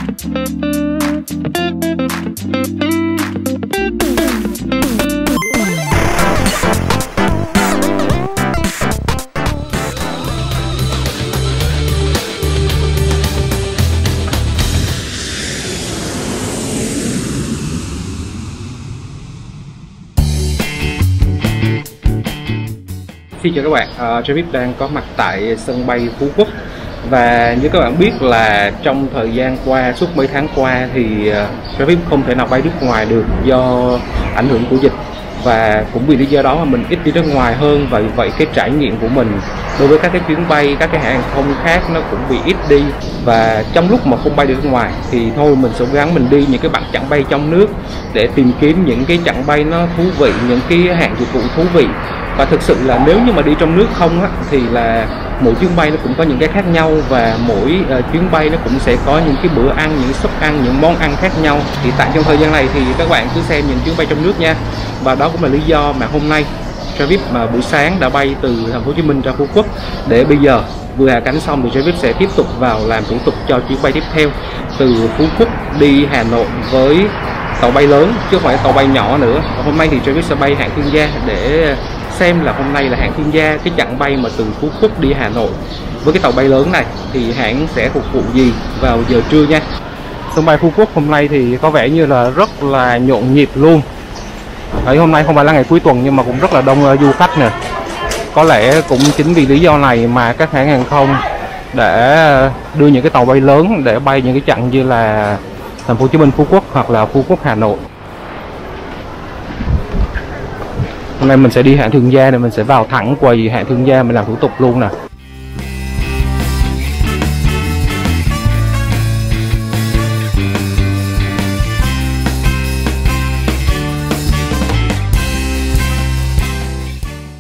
Xin chào các bạn, Travis đang có mặt tại sân bay Phú Quốc. Và như các bạn biết là trong thời gian qua, suốt mấy tháng qua thì Travis không thể nào bay nước ngoài được do ảnh hưởng của dịch. Và cũng vì lý do đó mà mình ít đi nước ngoài hơn. Và vậy cái trải nghiệm của mình đối với các cái chuyến bay, các cái hãng hàng không khác nó cũng bị ít đi. Và trong lúc mà không bay được nước ngoài thì thôi mình sẽ gắng mình đi những cái bạn chặng bay trong nước để tìm kiếm những cái chặng bay nó thú vị, những cái hãng dịch vụ thú vị. Và thực sự là nếu như mà đi trong nước không á, thì là mỗi chuyến bay nó cũng có những cái khác nhau. Và mỗi chuyến bay nó cũng sẽ có những cái bữa ăn, những suất ăn, những món ăn khác nhau. Thì tại trong thời gian này thì các bạn cứ xem những chuyến bay trong nước nha. Và đó cũng là lý do mà hôm nay Travis mà buổi sáng đã bay từ thành phố Hồ Chí Minh ra Phú Quốc. Để bây giờ vừa hạ cánh xong thì Travis sẽ tiếp tục vào làm thủ tục cho chuyến bay tiếp theo từ Phú Quốc đi Hà Nội với tàu bay lớn chứ không phải tàu bay nhỏ nữa. Và hôm nay thì Travis sẽ bay hãng Thương Gia để xem là hôm nay là hãng Thương Gia cái chặng bay mà từ Phú Quốc đi Hà Nội với cái tàu bay lớn này thì hãng sẽ phục vụ gì vào giờ trưa nha. Sân bay Phú Quốc hôm nay thì có vẻ như là rất là nhộn nhịp luôn. Đấy, hôm nay không phải là ngày cuối tuần nhưng mà cũng rất là đông du khách nè. Có lẽ cũng chính vì lý do này mà các hãng hàng không để đưa những cái tàu bay lớn để bay những cái chặng như là thành phố Hồ Chí Minh Phú Quốc hoặc là Phú Quốc Hà Nội. Hôm nay mình sẽ đi hãng Thương Gia nên mình sẽ vào thẳng quầy hãng Thương Gia mình làm thủ tục luôn nè.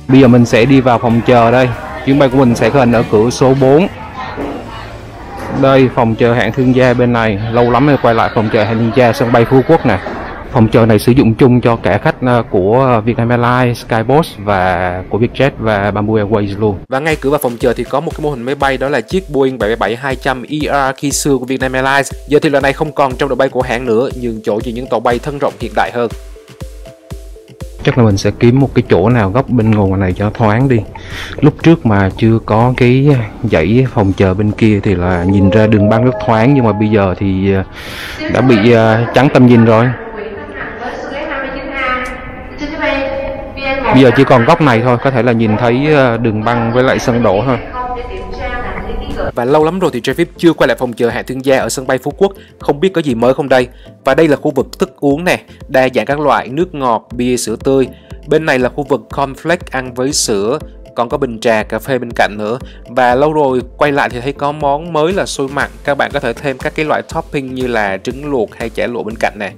Bây giờ mình sẽ đi vào phòng chờ đây. Chuyến bay của mình sẽ khởi hành ở cửa số 4. Đây, phòng chờ hãng Thương Gia bên này. Lâu lắm mới quay lại phòng chờ hãng Thương Gia sân bay Phú Quốc nè. Phòng chờ này sử dụng chung cho cả khách của Vietnam Airlines, Skybox và của Vietjet và Bamboo Airways luôn. Và ngay cửa vào phòng chờ thì có một cái mô hình máy bay, đó là chiếc Boeing 777-200ER khi xưa của Vietnam Airlines. Giờ thì loại này không còn trong đội bay của hãng nữa, nhường chỗ cho những tàu bay thân rộng hiện đại hơn. Chắc là mình sẽ kiếm một cái chỗ nào góc bên ngồi này cho thoáng đi. Lúc trước mà chưa có cái dãy phòng chờ bên kia thì là nhìn ra đường băng rất thoáng, nhưng mà bây giờ thì đã bị chắn tầm nhìn rồi. Bây giờ chỉ còn góc này thôi, có thể là nhìn thấy đường băng với lại sân đỗ thôi. Và lâu lắm rồi thì Travis chưa quay lại phòng chờ hãng Thương Gia ở sân bay Phú Quốc, không biết có gì mới không đây. Và đây là khu vực thức uống nè, đa dạng các loại nước ngọt, bia, sữa tươi. Bên này là khu vực cornflake ăn với sữa, còn có bình trà, cà phê bên cạnh nữa. Và lâu rồi quay lại thì thấy có món mới là xôi mặn, các bạn có thể thêm các cái loại topping như là trứng luộc hay chả lụa bên cạnh nè.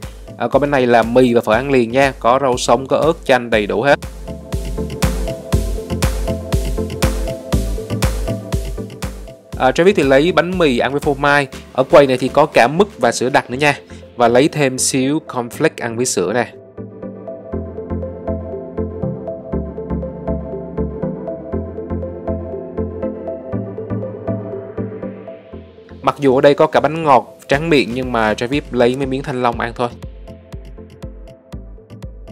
Còn bên này là mì và phở ăn liền nha, có rau sống, có ớt, chanh đầy đủ hết. Travis thì lấy bánh mì ăn với phô mai. Ở quầy này thì có cả mứt và sữa đặc nữa nha. Và lấy thêm xíu cornflake ăn với sữa nè. Mặc dù ở đây có cả bánh ngọt tráng miệng nhưng mà Travis lấy mấy miếng thanh long ăn thôi.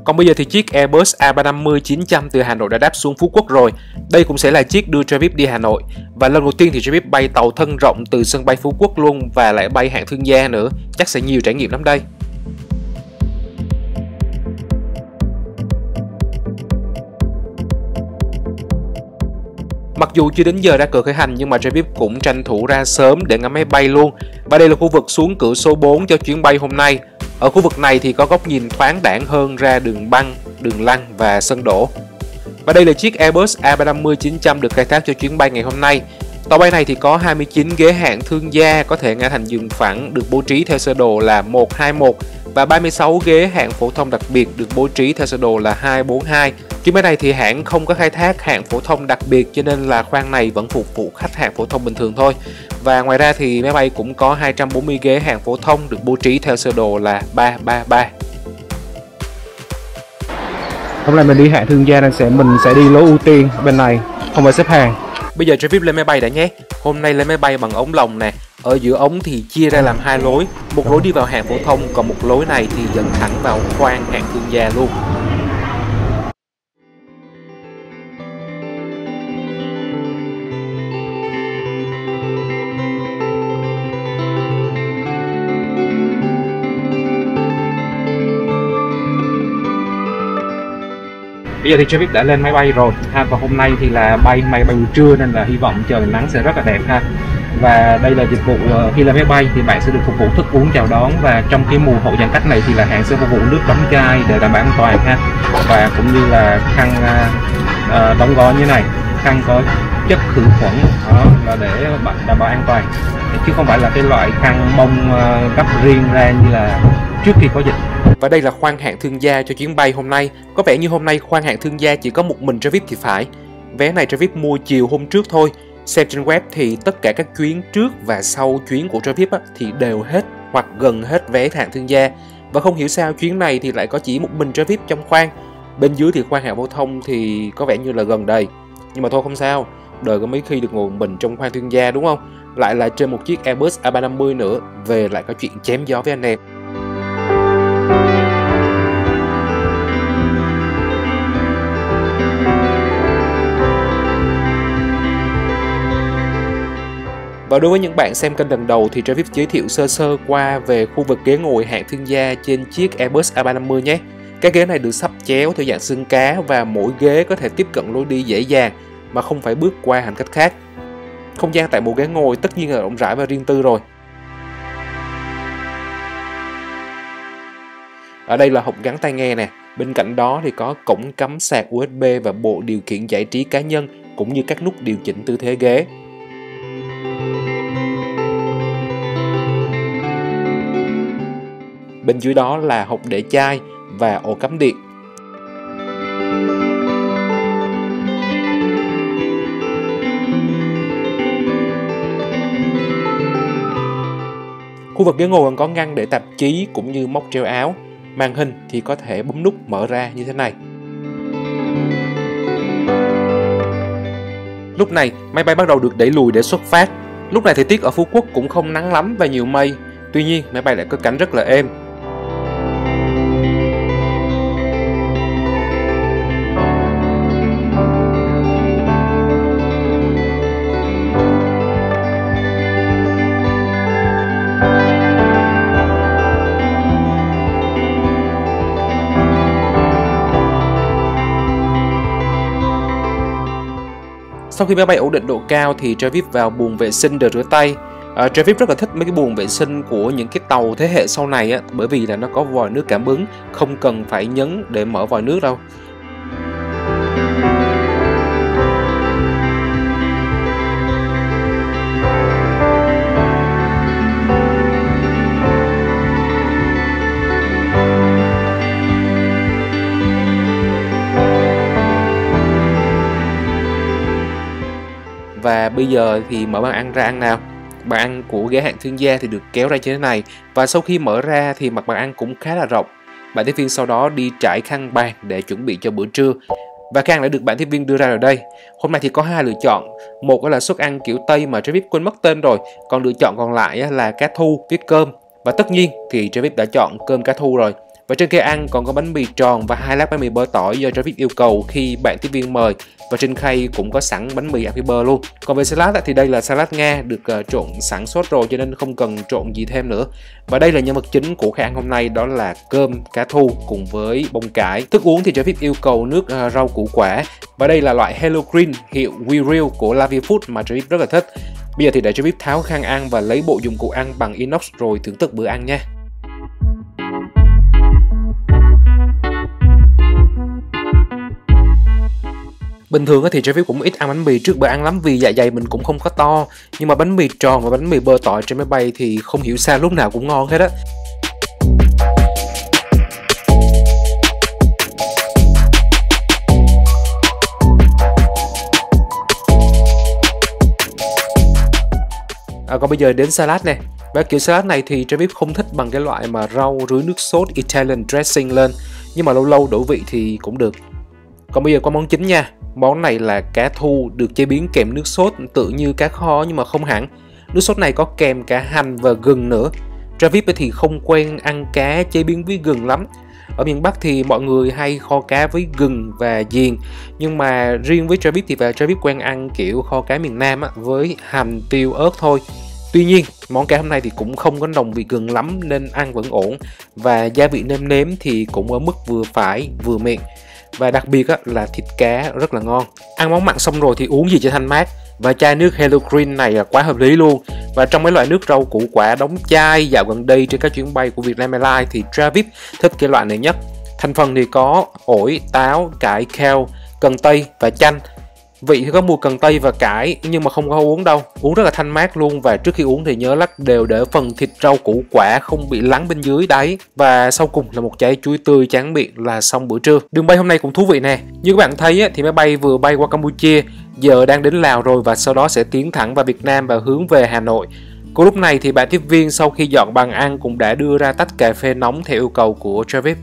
Còn bây giờ thì chiếc Airbus A350-900 từ Hà Nội đã đáp xuống Phú Quốc rồi. Đây cũng sẽ là chiếc đưa Travis đi Hà Nội. Và lần đầu tiên thì Travis bay tàu thân rộng từ sân bay Phú Quốc luôn, và lại bay hãng Thương Gia nữa. Chắc sẽ nhiều trải nghiệm lắm đây. Mặc dù chưa đến giờ ra cửa khởi hành nhưng mà Travis cũng tranh thủ ra sớm để ngắm máy bay luôn. Và đây là khu vực xuống cửa số 4 cho chuyến bay hôm nay. Ở khu vực này thì có góc nhìn thoáng đãng hơn ra đường băng, đường lăn và sân đỗ. Và đây là chiếc Airbus A350-900 được khai thác cho chuyến bay ngày hôm nay. Tàu bay này thì có 29 ghế hạng Thương Gia có thể ngã thành giường phẳng được bố trí theo sơ đồ là 121 và 36 ghế hạng phổ thông đặc biệt được bố trí theo sơ đồ là 242. Chuyến bay này thì hãng không có khai thác hạng phổ thông đặc biệt cho nên là khoang này vẫn phục vụ khách hạng phổ thông bình thường thôi. Và ngoài ra thì máy bay cũng có 240 ghế hạng phổ thông được bố trí theo sơ đồ là 333. Hôm nay mình đi hãng Thương Gia nên mình sẽ đi lối ưu tiên bên này, không phải xếp hàng. Bây giờ Travis lên máy bay đã nhé. Hôm nay lên máy bay bằng ống lồng nè. Ở giữa ống thì chia ra làm hai lối. Một lối đi vào hạng phổ thông, còn một lối này thì dẫn thẳng vào khoang hạng thương gia luôn. Bây giờ thì Travis đã lên máy bay rồi ha, và hôm nay thì là máy bay buổi trưa nên là hy vọng trời nắng sẽ rất là đẹp ha. Và đây là dịch vụ khi lên máy bay thì bạn sẽ được phục vụ thức uống chào đón, và trong cái mùa hậu giãn cách này thì là hãng sẽ phục vụ nước đóng chai để đảm bảo an toàn ha, và cũng như là khăn đóng gói như này, khăn có chất khử khuẩn đó là để bạn đảm bảo an toàn, chứ không phải là cái loại khăn bông gấp riêng ra như là trước khi có dịch. Và đây là khoang hạng thương gia cho chuyến bay hôm nay. Có vẻ như hôm nay khoang hạng thương gia chỉ có một mình Travis thì phải. Vé này Travis mua chiều hôm trước thôi. Xem trên web thì tất cả các chuyến trước và sau chuyến của Travis thì đều hết hoặc gần hết vé hạng thương gia. Và không hiểu sao chuyến này thì lại có chỉ một mình Travis trong khoang. Bên dưới thì khoang hạng phổ thông thì có vẻ như là gần đầy. Nhưng mà thôi không sao, đời có mấy khi được ngồi một mình trong khoang thương gia đúng không? Lại là trên một chiếc Airbus A350 nữa, về lại có chuyện chém gió với anh em. Và đối với những bạn xem kênh lần đầu thì Travis giới thiệu sơ sơ qua về khu vực ghế ngồi hạng thương gia trên chiếc Airbus A350 nhé. Các ghế này được sắp chéo theo dạng xương cá và mỗi ghế có thể tiếp cận lối đi dễ dàng mà không phải bước qua hành khách khác. Không gian tại bộ ghế ngồi tất nhiên là rộng rãi và riêng tư rồi. Ở đây là hộp gắn tai nghe nè. Bên cạnh đó thì có cổng cắm sạc USB và bộ điều khiển giải trí cá nhân cũng như các nút điều chỉnh tư thế ghế. Bên dưới đó là hộp để chai và ổ cắm điện. Khu vực ghế ngồi còn có ngăn để tạp chí cũng như móc treo áo. Màn hình thì có thể bấm nút mở ra như thế này. Lúc này máy bay bắt đầu được đẩy lùi để xuất phát. Lúc này thời tiết ở Phú Quốc cũng không nắng lắm và nhiều mây. Tuy nhiên máy bay lại có cánh rất là êm. Sau khi máy bay ổn định độ cao thì Travis vào buồng vệ sinh để rửa tay. Travis rất là thích mấy cái buồng vệ sinh của những cái tàu thế hệ sau này bởi vì là nó có vòi nước cảm ứng, không cần phải nhấn để mở vòi nước đâu. Và bây giờ thì mở bàn ăn ra ăn nào. Bàn ăn của ghế hạng thương gia thì được kéo ra như thế này. Và sau khi mở ra thì mặt bàn ăn cũng khá là rộng. Bạn tiếp viên sau đó đi trải khăn bàn để chuẩn bị cho bữa trưa. Và khăn đã được bạn tiếp viên đưa ra rồi đây. Hôm nay thì có hai lựa chọn. Một là suất ăn kiểu Tây mà Travis quên mất tên rồi. Còn lựa chọn còn lại là cá thu với cơm. Và tất nhiên thì Travis đã chọn cơm cá thu rồi. Và trên khay ăn còn có bánh mì tròn và 2 lát bánh mì bơ tỏi do Travis yêu cầu khi bạn tiếp viên mời. Và trên khay cũng có sẵn bánh mì ăn với bơ luôn. Còn về salad thì đây là salad Nga được trộn sẵn sốt rồi cho nên không cần trộn gì thêm nữa. Và đây là nhân vật chính của khay ăn hôm nay, đó là cơm cá thu cùng với bông cải. Thức uống thì Travis yêu cầu nước rau củ quả. Và đây là loại Hello Green hiệu We Real của La Vie Food mà Travis rất là thích. Bây giờ thì để Travis tháo khăn ăn và lấy bộ dụng cụ ăn bằng inox rồi thưởng thức bữa ăn nha. Bình thường thì Travis cũng ít ăn bánh mì trước bữa ăn lắm vì dạ dày mình cũng không có to. Nhưng mà bánh mì tròn và bánh mì bơ tỏi trên máy bay thì không hiểu sao lúc nào cũng ngon hết á. Còn bây giờ đến salad nè. Và kiểu salad này thì Travis không thích bằng cái loại mà rau rưới nước sốt Italian dressing lên. Nhưng mà lâu lâu đổi vị thì cũng được. Còn bây giờ qua món chính nha. Món này là cá thu được chế biến kèm nước sốt tự như cá kho nhưng mà không hẳn. Nước sốt này có kèm cả hành và gừng nữa. Travis thì không quen ăn cá chế biến với gừng lắm. Ở miền Bắc thì mọi người hay kho cá với gừng và diền. Nhưng mà riêng với Travis thì Travis quen ăn kiểu kho cá miền Nam á, với hành, tiêu, ớt thôi. Tuy nhiên, món cá hôm nay thì cũng không có nồng vị gừng lắm nên ăn vẫn ổn. Và gia vị nêm nếm thì cũng ở mức vừa phải, vừa miệng. Và đặc biệt là thịt cá rất là ngon. Ăn món mặn xong rồi thì uống gì cho thanh mát. Và chai nước Hello Green này là quá hợp lý luôn. Và trong mấy loại nước rau củ quả đóng chai dạo gần đây trên các chuyến bay của Vietnam Airlines thì Travis thích cái loại này nhất. Thành phần thì có ổi, táo, cải, kale, cần tây và chanh. Vị thì có mùi cần tây và cải nhưng mà không có uống đâu. Uống rất là thanh mát luôn. Và trước khi uống thì nhớ lắc đều để phần thịt rau củ quả không bị lắng bên dưới đáy. Và sau cùng là một trái chuối tươi tráng miệng là xong bữa trưa. Đường bay hôm nay cũng thú vị nè. Như các bạn thấy thì máy bay vừa bay qua Campuchia, giờ đang đến Lào rồi và sau đó sẽ tiến thẳng vào Việt Nam và hướng về Hà Nội. Cùng lúc này thì bạn tiếp viên sau khi dọn bàn ăn cũng đã đưa ra tách cà phê nóng theo yêu cầu của Travis.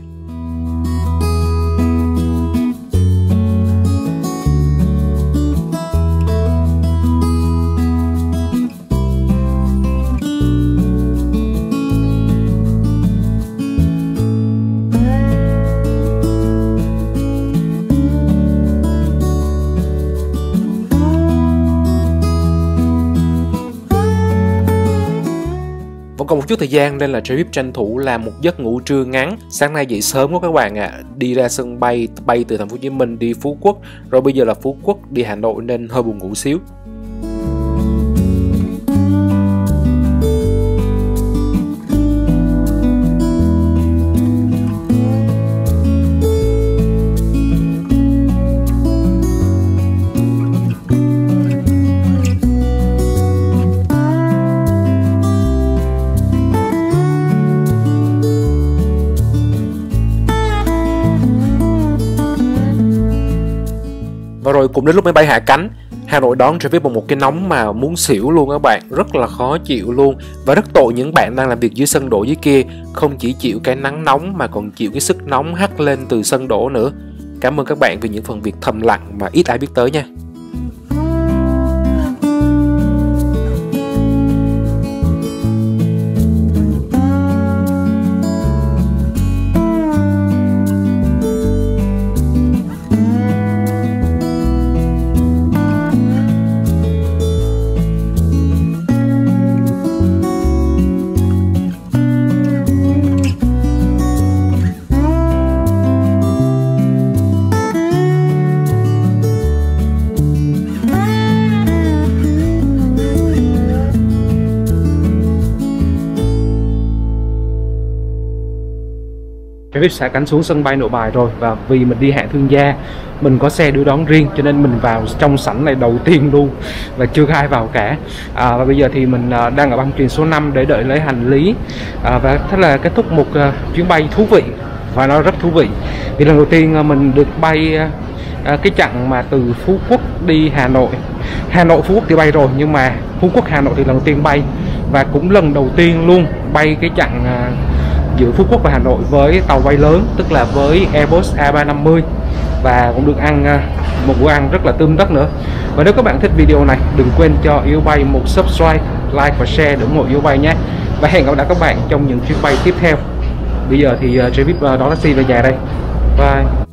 Còn một chút thời gian nên là Travis tranh thủ làm một giấc ngủ trưa ngắn. Sáng nay dậy sớm quá các bạn ạ. Đi ra sân bay, bay từ thành phố Hồ Chí Minh đi Phú Quốc, rồi bây giờ là Phú Quốc đi Hà Nội nên hơi buồn ngủ xíu. Và rồi cũng đến lúc máy bay hạ cánh. Hà Nội đón Travis bằng một cái nóng mà muốn xỉu luôn các bạn. Rất là khó chịu luôn. Và rất tội những bạn đang làm việc dưới sân đỗ dưới kia. Không chỉ chịu cái nắng nóng mà còn chịu cái sức nóng hắt lên từ sân đỗ nữa. Cảm ơn các bạn vì những phần việc thầm lặng mà ít ai biết tới nha. Travis xả cánh xuống sân bay Nội Bài rồi, và vì mình đi hạng thương gia, mình có xe đưa đón riêng cho nên mình vào trong sảnh này đầu tiên luôn và chưa có ai vào cả. Và bây giờ thì mình đang ở băng chuyền số 5 để đợi lấy hành lý. Và thế là kết thúc một chuyến bay thú vị, và nó rất thú vị vì lần đầu tiên mình được bay cái chặng mà từ Phú Quốc đi Hà Nội. Hà Nội Phú Quốc thì bay rồi nhưng mà Phú Quốc Hà Nội thì lần đầu tiên bay, và cũng lần đầu tiên luôn bay cái chặng giữa Phú Quốc và Hà Nội với tàu bay lớn, tức là với Airbus A350, và cũng được ăn một bữa ăn rất là tươm tất nữa. Và nếu các bạn thích video này, đừng quên cho Yêu Bay một subscribe, like và share để ủng hộ Yêu Bay nhé. Và hẹn gặp lại các bạn trong những chuyến bay tiếp theo. Bây giờ thì Travis đón taxi về nhà đây. Bye.